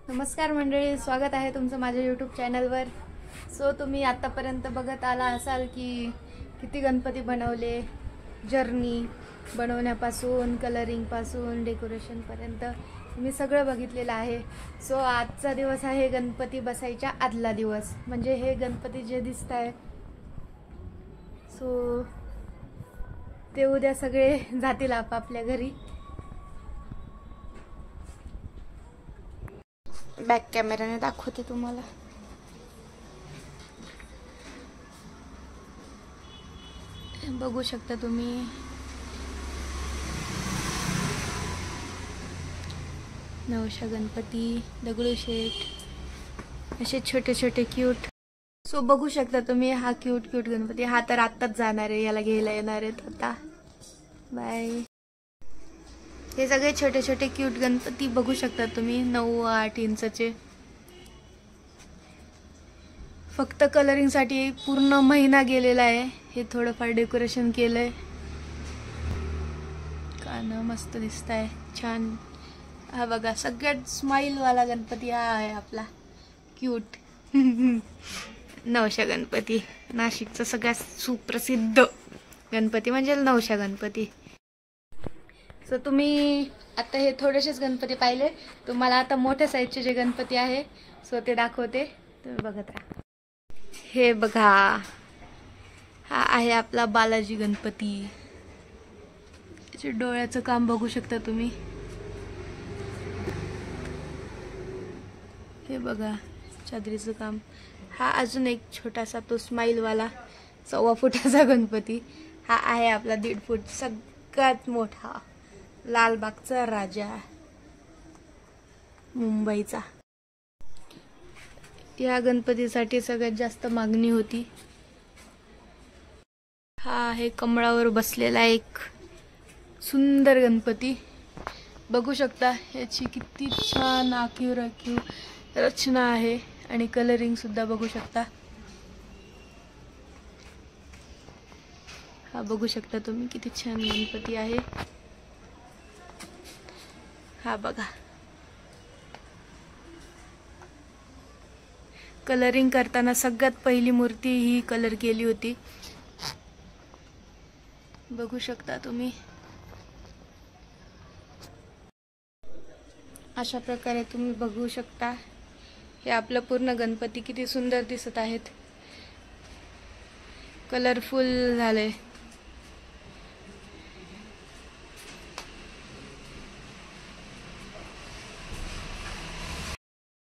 नमस्कार मंडळी, स्वागत आहे तुमचं माझ्या यूट्यूब चॅनलवर। सो तुम्ही आतापर्यंत बघत आला असाल की किती गणपती बनवले, जर्नी बनवण्यापासून कलरिंग पासून डेकोरेशन पर्यंत मी सगळं बघितलेलं आहे। सो आजचा दिवस आहे गणपती बसायच्या आदला दिवस, म्हणजे हे गणपती जे दिसत आहे सो ते उद्या सगळे जातील आपापल्या घरी। बॅक कॅमेराने दाखवते तुम्हाला। बघू शकता तुम्ही, नवशा गणपती, दगडूशेठ, असे छोटे छोटे क्यूट। सो बघू शकता तुम्ही, हा क्यूट क्यूट गणपती, हा तर आत्ताच जाणार आहे, याला घ्यायला येणार आहेत आता। बाय। हे सगळे छोटे छोटे क्यूट गणपती बघू शकता तुम्ही, 9-8 इंचचे। फक्त कलरिंग साठी पूर्ण महिना गेलेला आहे। हे थोडंफार डेकोरेशन केलंय, कान मस्त दिसताय, छान। हा बघा, सगळ्यात स्माइल वाला गणपती हा आहे आपला क्यूट नवशा गणपती। नाशिकचा सगळ्यात सुप्रसिद्ध गणपती म्हणजे नवशा गणपती। सो तुम्ही आता हे थोडेसेच गणपती पाहिले, तुम्हाला आता मोठ्या साईजचे जे गणपती आहे सो ते दाखवते, तुम्ही बघत राहा। हे बघा, हा आहे आपला बालाजी गणपती। त्याच्या डोळ्याचं काम बघू शकता तुम्ही। हे बघा, चादरीचं काम। हा अजून एक छोटासा, तो स्माइल वाला 1.25 फुटाचा गणपती। हा आहे आपला 1.5 फूट सगळ्यात मोठा, लालबागचा राजा, मुंबईचा। या गणपतीसाठी सगळ्यात जास्त मागणी होती। हा आहे कमळावर बसलेला एक सुंदर गणपती, बघू शकता। याची किती छान आखीव राखीव रचना आहे, आणि कलरिंग सुद्धा बघू शकता। हा बघू शकता तुम्ही, किती छान गणपती आहे। हा बघा, कलरिंग करताना सगळ्यात पहिली मूर्ती ही कलर केली होती, बघू शकता तुम्ही। अशा प्रकारे तुम्ही बघू शकता, हे आपलं पूर्ण गणपती किती सुंदर दिसत आहेत, कलरफुल झाले।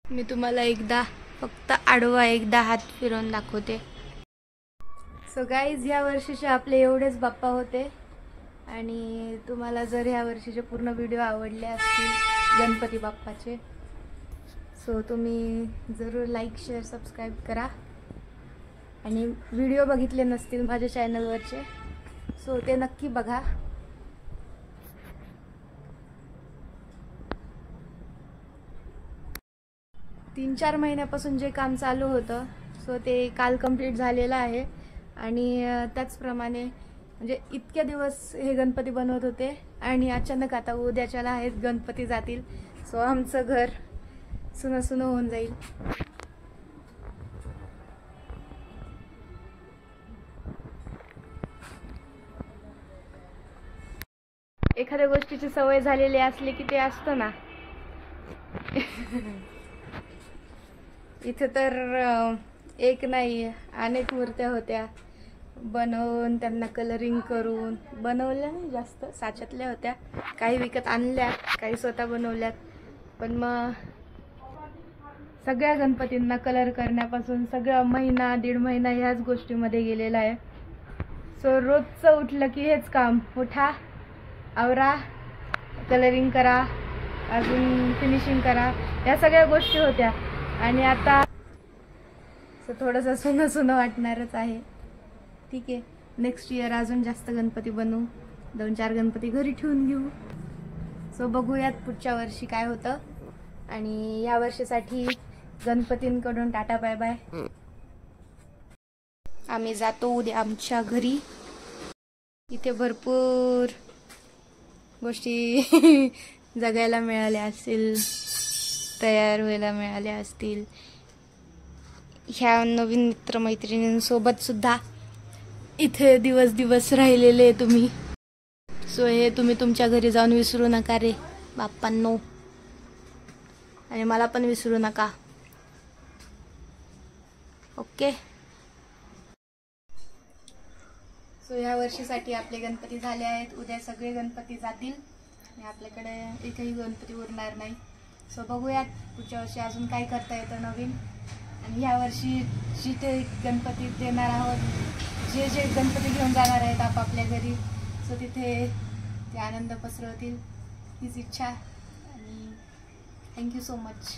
मी तुम्हाला फक्त आडवा एकदा हात फिरवून दाखवते। सो गाईज, या वर्षीचे आपले एवढेच बाप्पा होते, आणि तुम्हाला जर ह्या वर्षीचे पूर्ण व्हिडिओ आवडले असतील गणपती बाप्पाचे, सो तुम्ही जरूर लाईक, शेअर, सबस्क्राईब करा। आणि व्हिडिओ बघितले नसतील माझ्या चॅनलवरचे सो ते नक्की बघा। तीन 4 महिन्यापासून जे काम चालू होतं सो ते काल कंप्लीट झालेलं आहे। आणि त्याचप्रमाणे म्हणजे इतके दिवस हे गणपती बनवत होते, आणि अचानक आता उद्याच्याला आहेत गणपती जातील, सो आमचं घर सुनं सुनं होऊन जाईल। एखाद्या गोष्टीची सवय झालेली असली की ते असतं ना इथे तर एक नाही, अनेक मूर्त्या होत्या, बनवून त्यांना कलरिंग करून बनवल्या नाही, जास्त साच्यातल्या होत्या, काही विकत आणल्या, काही स्वतः बनवल्यात। पण मग सगळ्या गणपतींना कलर करण्यापासून सगळा महिना 1.5 महिना ह्याच गोष्टीमध्ये गेलेला आहे। सो रोजचं उठलं की हेच काम, उठा, आवरा, कलरिंग करा, अजून फिनिशिंग करा, या सगळ्या गोष्टी होत्या। आणि आता थोडंसं सुनं सुनं वाटणारच आहे। ठीक आहे, नेक्स्ट इयर अजून जास्त गणपती बनवू, 2-4 गणपती घरी ठेवून घेऊ। सो बघूयात पुढच्या वर्षी काय होतं। आणि या वर्षीसाठी गणपतींकडून टाटा बाय बाय। आम्ही जातो उद्या आमच्या घरी। इथे भरपूर गोष्टी जगायला मिळाल्या असतील, तयार व्हायला मिळाल्या असतील. ह्या नवीन मित्रमैत्रिणींसोबत सुद्धा इथे दिवस दिवस राहिलेले तुम्ही. सो हे तुम्ही तुमच्या घरी जाऊन विसरू नका रे बाप्पांनो, आणि मला पण विसरू नका. ओके. सो ह्या वर्षीसाठी आपले गणपती झाले आहेत. उद्या सगळे गणपती जातील आणि आपल्याकडे एकही गणपती उरणार नाही. सो बघूयात पुढच्या वर्षी अजून काय करता येतं नवीन. आणि ह्या वर्षी जिथे गणपती देणार आहोत, जे जे गणपती घेऊन जाणार आहेत आपापल्या घरी, सो तिथे ते आनंद पसरवतील हीच इच्छा. आणि थँक्यू सो मच.